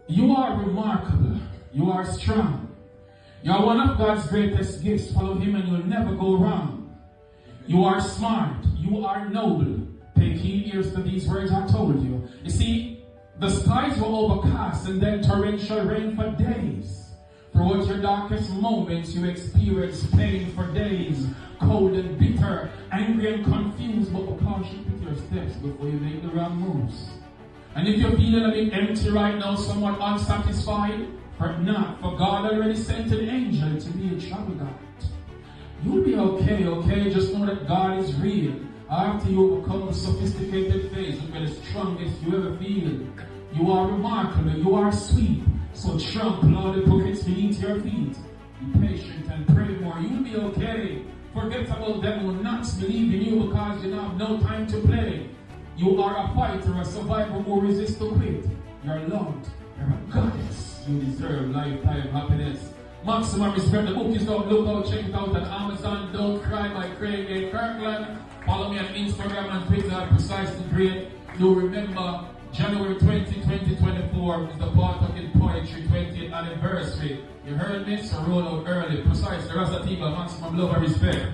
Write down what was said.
You are remarkable. You are strong. You are one of God's greatest gifts. Follow Him and you'll never go wrong. You are smart. You are noble. Take heed, ears to these words I told you. You see, the skies were overcast and then torrential rain for days. Throughout your darkest moments, you experienced pain for days. Cold and bitter, angry and confused, but be cautious with your steps before you make the wrong moves. And if you're feeling a bit empty right now, somewhat unsatisfied, fret not, for God already sent an angel to be a trouble guide. You'll be okay? Just know that God is real. After you overcome the sophisticated phase, you'll be the strongest you ever feel. You are remarkable, you are sweet. So trample all the buckets beneath your feet. Be patient and pray more. You'll be okay. Forget about them who not believe in you because you have no time to play. You are a fighter, a survivor who resists to quit. You're loved. You're a goddess. You deserve lifetime happiness. Maximum respect. The book is out. Look out. Check it out on Amazon. Don't Cry by Craig A. Kirkland. Follow me on Instagram and Twitter at Precisely Great. You remember January 20, 2024 is the Bartok Poetry 20th anniversary. You heard me? So roll out early. Precisely. Rasativa. Maximum love and respect.